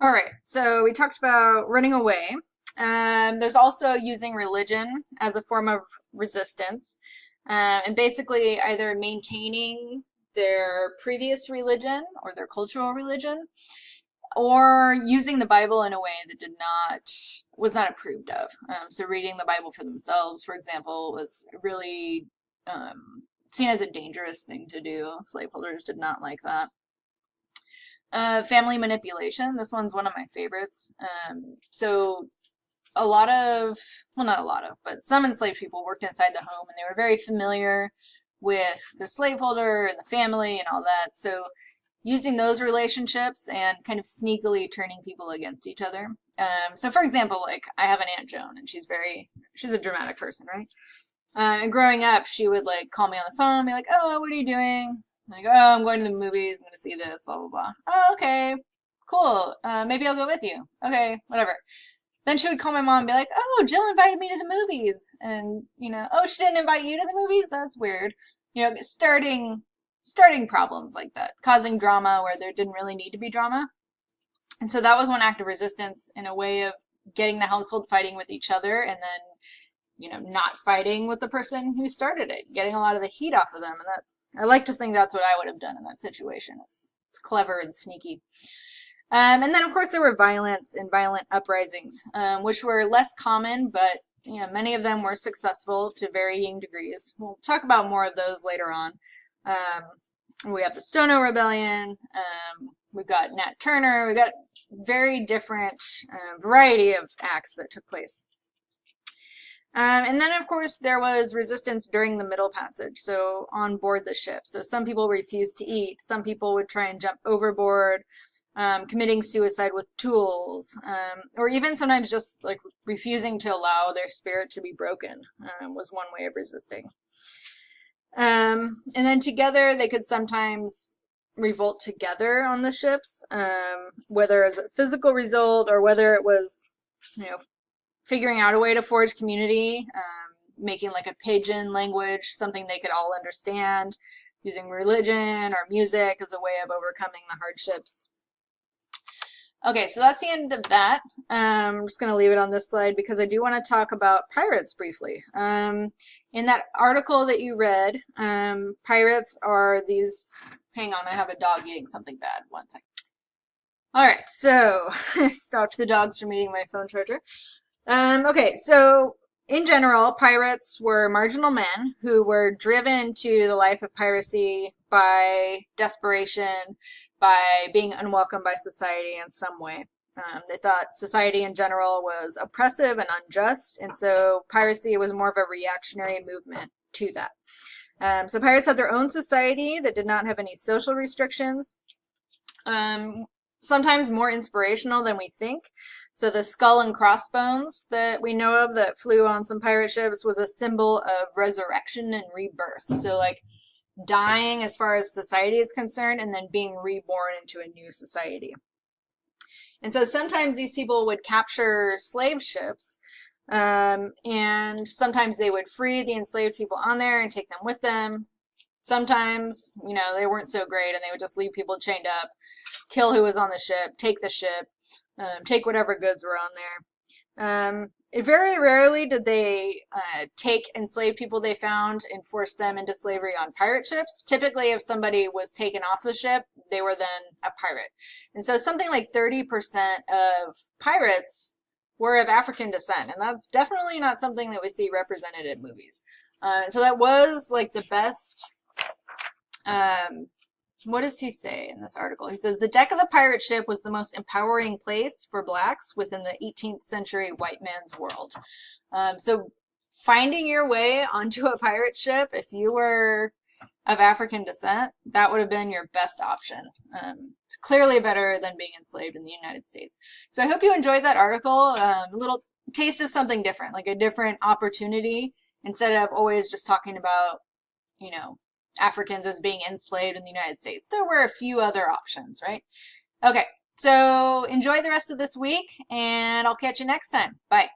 All right, so we talked about running away. There's also using religion as a form of resistance, and basically either maintaining their previous religion or their cultural religion, or using the Bible in a way that was not approved of. So reading the Bible for themselves, for example, was really seen as a dangerous thing to do. Slaveholders did not like that. Family manipulation. This one's one of my favorites. So a lot of, well, not a lot of, but some enslaved people worked inside the home and they were very familiar with the slaveholder and the family and all that. So using those relationships and kind of sneakily turning people against each other. So for example, like I have an Aunt Joan and she's a dramatic person, right? And growing up, she would like call me on the phone and be like, oh, what are you doing? Like, oh, I'm going to the movies. I'm going to see this, blah, blah, blah. Oh, okay, cool. Maybe I'll go with you. Okay, whatever. Then she would call my mom and be like, oh, Jill invited me to the movies. And, oh, she didn't invite you to the movies? That's weird. Starting problems like that, causing drama where there didn't really need to be drama. And so that was one act of resistance in a way of getting the household fighting with each other and then, not fighting with the person who started it, getting a lot of the heat off of them. And that I like to think that's what I would have done in that situation. It's clever and sneaky. And then, of course, there were violence and violent uprisings, which were less common, but many of them were successful to varying degrees. We'll talk about more of those later on. We have the Stono Rebellion. We've got Nat Turner. We've got very different variety of acts that took place. And then, of course, there was resistance during the Middle Passage, so on board the ship. So some people refused to eat. Some people would try and jump overboard, committing suicide with tools, or even sometimes just like refusing to allow their spirit to be broken was one way of resisting. And then together, they could sometimes revolt together on the ships, whether as a physical result or whether it was, figuring out a way to forge community, making like a pidgin language, something they could all understand, using religion or music as a way of overcoming the hardships. Okay, so that's the end of that. I'm just going to leave it on this slide because I do want to talk about pirates briefly. In that article that you read, pirates are these... Hang on, I have a dog eating something bad. One second. All right, so I stopped the dogs from eating my phone charger. Okay, so in general, pirates were marginal men who were driven to the life of piracy by desperation, by being unwelcomed by society in some way. They thought society in general was oppressive and unjust, and so piracy was more of a reactionary movement to that. So pirates had their own society that did not have any social restrictions. Sometimes more inspirational than we think. So the skull and crossbones that we know of that flew on some pirate ships was a symbol of resurrection and rebirth. So like dying as far as society is concerned and then being reborn into a new society. And so sometimes these people would capture slave ships, and sometimes they would free the enslaved people on there and take them with them. Sometimes, they weren't so great and they would just leave people chained up, kill who was on the ship, take the ship, take whatever goods were on there. Very rarely did they take enslaved people they found and force them into slavery on pirate ships. Typically, if somebody was taken off the ship, they were then a pirate. And so something like 30% of pirates were of African descent, and that's definitely not something that we see represented in movies. So that was like the best... what does he say in this article? He says, the deck of the pirate ship was the most empowering place for blacks within the 18th century white man's world. So finding your way onto a pirate ship, if you were of African descent, that would have been your best option. It's clearly better than being enslaved in the United States. So I hope you enjoyed that article. A little taste of something different, like a different opportunity, instead of always just talking about, Africans as being enslaved in the United States. There were a few other options, right? Okay, so enjoy the rest of this week, and I'll catch you next time. Bye.